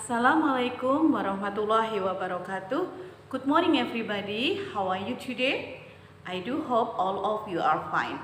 Assalamualaikum warahmatullahi wabarakatuh. Good morning everybody. How are you today? I do hope all of you are fine.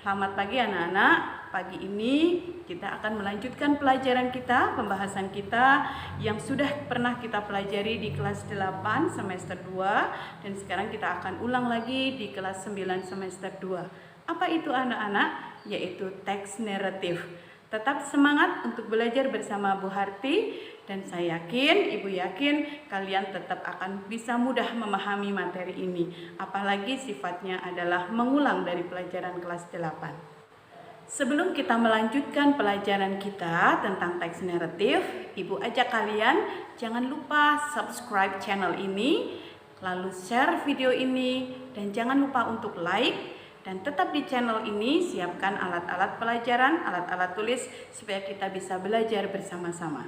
Selamat pagi anak-anak. Pagi ini kita akan melanjutkan pelajaran kita, pembahasan kita yang sudah pernah kita pelajari di kelas 8 semester 2 dan sekarang kita akan ulang lagi di kelas 9 semester 2. Apa itu anak-anak? Yaitu teks naratif. Tetap semangat untuk belajar bersama Bu Harti dan saya yakin, Ibu yakin kalian tetap akan bisa mudah memahami materi ini. Apalagi sifatnya adalah mengulang dari pelajaran kelas 8. Sebelum kita melanjutkan pelajaran kita tentang teks naratif, Ibu ajak kalian jangan lupa subscribe channel ini, lalu share video ini, dan jangan lupa untuk like. Dan tetap di channel ini siapkan alat-alat pelajaran, alat-alat tulis supaya kita bisa belajar bersama-sama.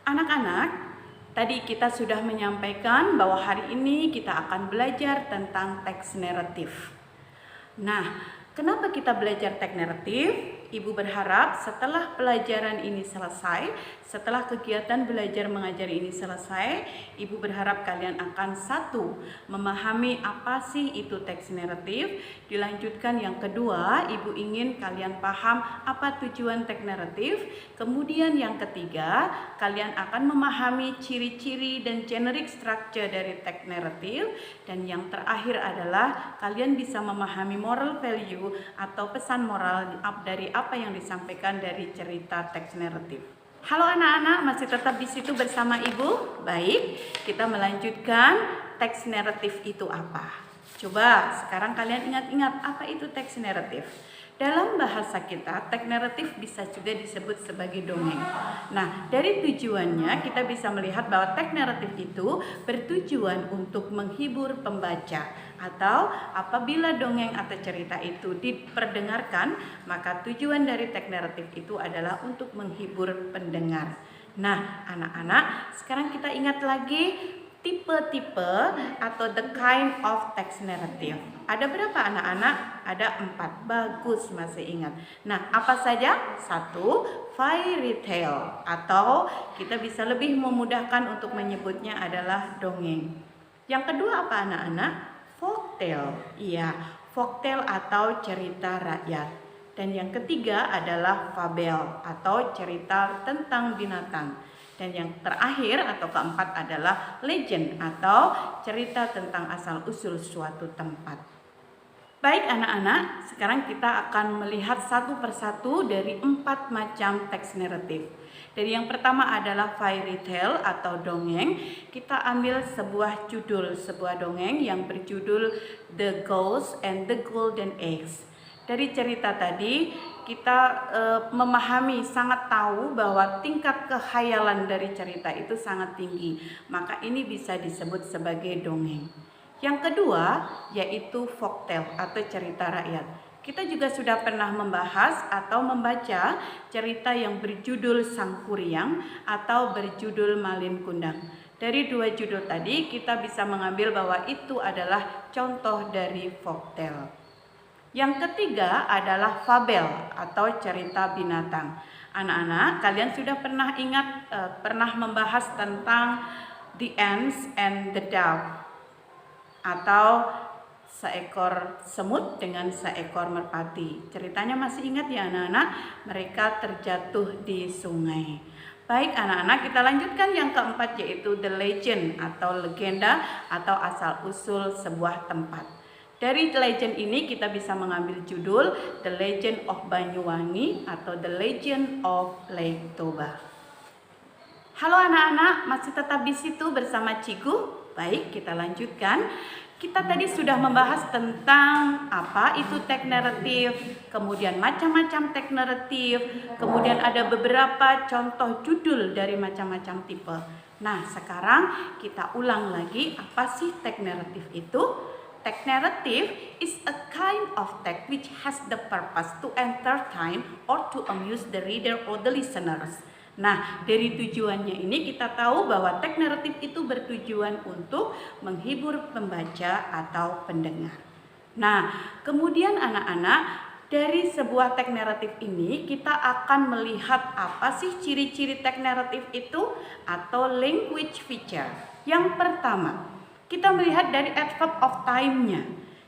Anak-anak, tadi kita sudah menyampaikan bahwa hari ini kita akan belajar tentang teks naratif. Nah, kenapa kita belajar teks naratif? Ibu berharap setelah pelajaran ini selesai, setelah kegiatan belajar mengajar ini selesai, Ibu berharap kalian akan satu, memahami apa sih itu teks naratif. Dilanjutkan yang kedua, Ibu ingin kalian paham apa tujuan teks naratif. Kemudian yang ketiga, kalian akan memahami ciri-ciri dan generic structure dari teks naratif. Dan yang terakhir adalah kalian bisa memahami moral value atau pesan moral dari apa yang disampaikan dari cerita teks naratif. Halo anak-anak, masih tetap di situ bersama Ibu? Baik, kita melanjutkan teks naratif itu apa? Coba sekarang kalian ingat-ingat apa itu teks naratif. Dalam bahasa kita, teks naratif bisa juga disebut sebagai dongeng. Nah, dari tujuannya kita bisa melihat bahwa teks naratif itu bertujuan untuk menghibur pembaca, atau apabila dongeng atau cerita itu diperdengarkan, maka tujuan dari teks naratif itu adalah untuk menghibur pendengar. Nah, anak-anak, sekarang kita ingat lagi tipe-tipe atau the kind of text narrative. Ada berapa anak-anak? Ada 4. Bagus, masih ingat. Nah, apa saja? 1. Fairy tale, atau kita bisa lebih memudahkan untuk menyebutnya adalah dongeng. Yang kedua apa anak-anak? Folktale. Iya, folktale atau cerita rakyat. Dan yang ketiga adalah fabel atau cerita tentang binatang. Dan yang terakhir atau keempat adalah legend atau cerita tentang asal-usul suatu tempat. Baik anak-anak, sekarang kita akan melihat satu persatu dari 4 macam teks naratif. Dari yang pertama adalah fairy tale atau dongeng. Kita ambil sebuah judul, sebuah dongeng yang berjudul The Ghost and the Golden Eggs. Dari cerita tadi kita memahami, sangat tahu bahwa tingkat kekhayalan dari cerita itu sangat tinggi. Maka ini bisa disebut sebagai dongeng. Yang kedua yaitu folktale atau cerita rakyat. Kita juga sudah pernah membahas atau membaca cerita yang berjudul Sang Kuryang atau berjudul Malin Kundang. Dari 2 judul tadi kita bisa mengambil bahwa itu adalah contoh dari folktale. Yang ketiga adalah fabel atau cerita binatang. Anak-anak, kalian sudah pernah ingat, pernah membahas tentang The Ants and the Dove, atau seekor semut dengan seekor merpati. Ceritanya masih ingat ya anak-anak? Mereka terjatuh di sungai. Baik anak-anak, kita lanjutkan yang keempat yaitu The Legend atau legenda atau asal-usul sebuah tempat. Dari legend ini kita bisa mengambil judul The Legend of Banyuwangi atau The Legend of Lake Toba. Halo anak-anak, masih tetap di situ bersama Cigu? Baik, kita lanjutkan. Kita tadi sudah membahas tentang apa itu teks naratif, kemudian macam-macam teks naratif, kemudian ada beberapa contoh judul dari macam-macam tipe. Nah, sekarang kita ulang lagi apa sih teks naratif itu? Teks naratif is a kind of text which has the purpose to entertain or to amuse the reader or the listeners. Nah, dari tujuannya ini kita tahu bahwa teks naratif itu bertujuan untuk menghibur pembaca atau pendengar. Nah, kemudian anak-anak, Dari sebuah teks naratif ini kita akan melihat apa sih ciri-ciri teks naratif itu atau language feature. Yang pertama, kita melihat dari adverb of time-nya.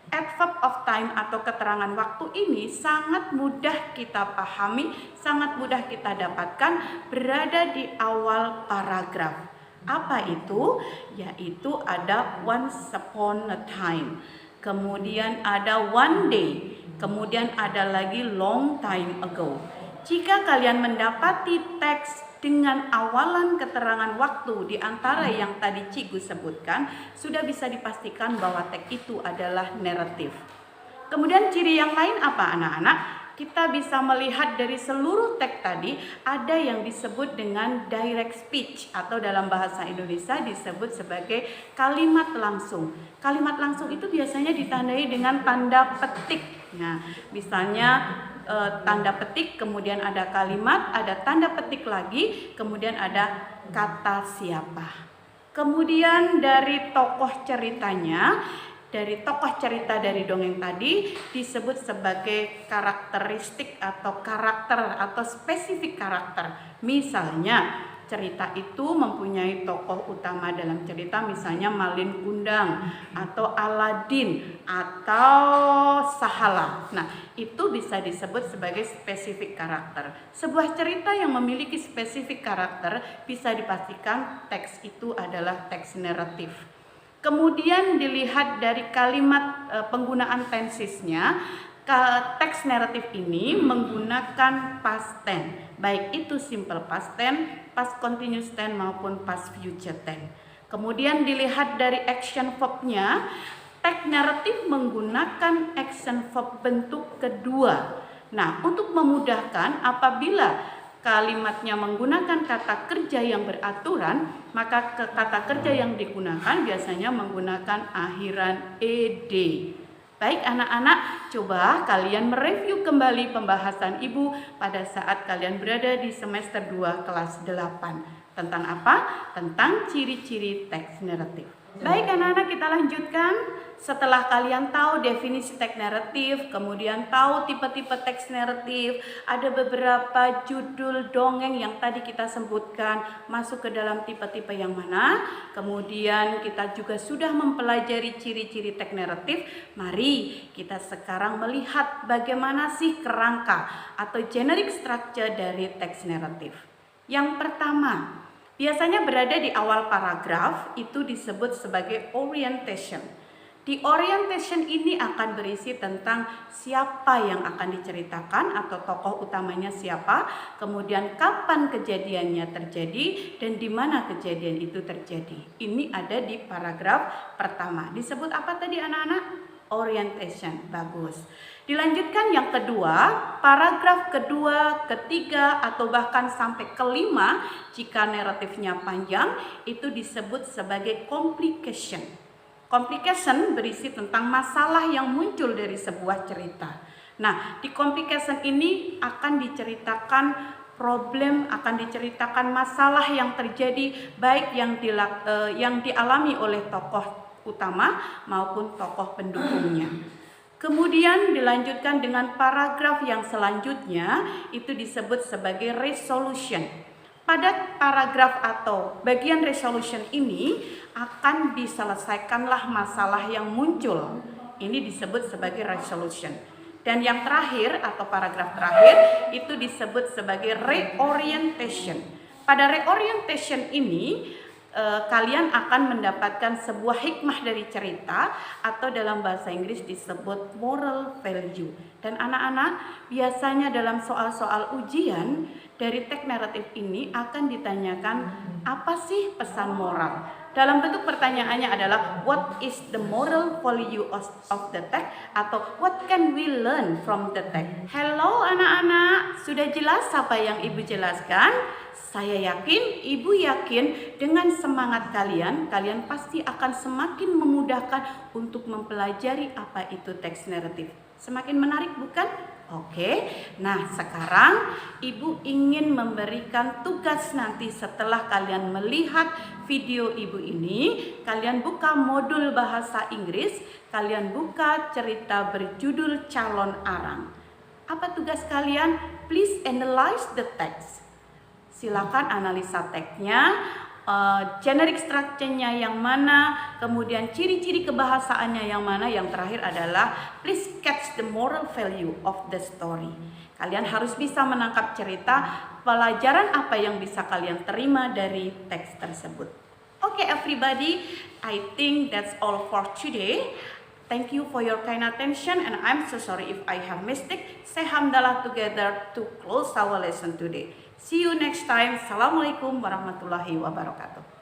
Adverb of time atau keterangan waktu ini sangat mudah kita pahami, sangat mudah kita dapatkan berada di awal paragraf. Apa itu? Yaitu ada once upon a time, kemudian ada one day, kemudian ada lagi long time ago. Jika kalian mendapati teks dengan awalan keterangan waktu di antara yang tadi Cigu sebutkan, sudah bisa dipastikan bahwa teks itu adalah naratif. Kemudian ciri yang lain apa anak-anak? Kita bisa melihat dari seluruh teks tadi ada yang disebut dengan direct speech atau dalam bahasa Indonesia disebut sebagai kalimat langsung. Kalimat langsung itu biasanya ditandai dengan tanda petik. Nah, misalnya tanda petik, kemudian ada kalimat, ada tanda petik lagi, kemudian ada kata siapa. Kemudian dari tokoh ceritanya, dari tokoh cerita dari dongeng tadi disebut sebagai karakteristik atau karakter atau spesifik karakter. Misalnya cerita itu mempunyai tokoh utama dalam cerita, misalnya Malin Kundang atau Aladin atau Sahala. Nah, itu bisa disebut sebagai spesifik karakter. Sebuah cerita yang memiliki spesifik karakter bisa dipastikan teks itu adalah teks naratif. Kemudian dilihat dari kalimat penggunaan tensesnya, teks naratif ini menggunakan past tense, baik itu simple past tense, past continuous tense maupun past future tense. Kemudian dilihat dari action verbnya, teks naratif menggunakan action verb bentuk kedua. Nah, untuk memudahkan apabila kalimatnya menggunakan kata kerja yang beraturan, maka kata kerja yang digunakan biasanya menggunakan akhiran ed. Baik anak-anak, coba kalian mereview kembali pembahasan Ibu pada saat kalian berada di semester 2 kelas 8. Tentang apa? Tentang ciri-ciri teks naratif. Baik anak-anak, kita lanjutkan. Setelah kalian tahu definisi teks naratif, kemudian tahu tipe-tipe teks naratif, ada beberapa judul dongeng yang tadi kita sebutkan masuk ke dalam tipe-tipe yang mana. Kemudian kita juga sudah mempelajari ciri-ciri teks naratif. Mari kita sekarang melihat bagaimana sih kerangka atau generic structure dari teks naratif. Yang pertama, biasanya berada di awal paragraf, itu disebut sebagai orientation. Di orientation ini akan berisi tentang siapa yang akan diceritakan atau tokoh utamanya siapa, kemudian kapan kejadiannya terjadi dan di mana kejadian itu terjadi. Ini ada di paragraf pertama. Disebut apa tadi anak-anak? Orientation. Bagus. Dilanjutkan yang kedua, paragraf kedua, ketiga atau bahkan sampai kelima jika naratifnya panjang itu disebut sebagai complication. Complication berisi tentang masalah yang muncul dari sebuah cerita. Nah, di complication ini akan diceritakan problem, akan diceritakan masalah yang terjadi baik yang dialami oleh tokoh utama maupun tokoh pendukungnya. Kemudian dilanjutkan dengan paragraf yang selanjutnya, itu disebut sebagai resolution. Pada paragraf atau bagian resolution ini akan diselesaikanlah masalah yang muncul. Ini disebut sebagai resolution. Dan yang terakhir atau paragraf terakhir itu disebut sebagai reorientation. Pada reorientation ini kalian akan mendapatkan sebuah hikmah dari cerita atau dalam bahasa Inggris disebut moral value. Dan anak-anak biasanya dalam soal-soal ujian dari teks naratif ini akan ditanyakan apa sih pesan moral. Dalam bentuk pertanyaannya adalah what is the moral value of the text atau what can we learn from the text. Hello anak-anak, sudah jelas apa yang Ibu jelaskan? Saya yakin, Ibu yakin dengan semangat kalian pasti akan semakin memudahkan untuk mempelajari apa itu teks naratif. Semakin menarik bukan? Oke, nah sekarang Ibu ingin memberikan tugas nanti setelah kalian melihat video Ibu ini. Kalian buka modul bahasa Inggris, kalian buka cerita berjudul Calon Arang. Apa tugas kalian? Please analyze the text. Silakan analisa teksnya, generic structure-nya yang mana, kemudian ciri-ciri kebahasaannya yang mana, yang terakhir adalah please catch the moral value of the story. Kalian harus bisa menangkap cerita, pelajaran apa yang bisa kalian terima dari teks tersebut. Okay, everybody, I think that's all for today. Thank you for your kind attention, and I'm so sorry if I have mistake. Say hamdalah together to close our lesson today. See you next time. Assalamualaikum warahmatullahi wabarakatuh.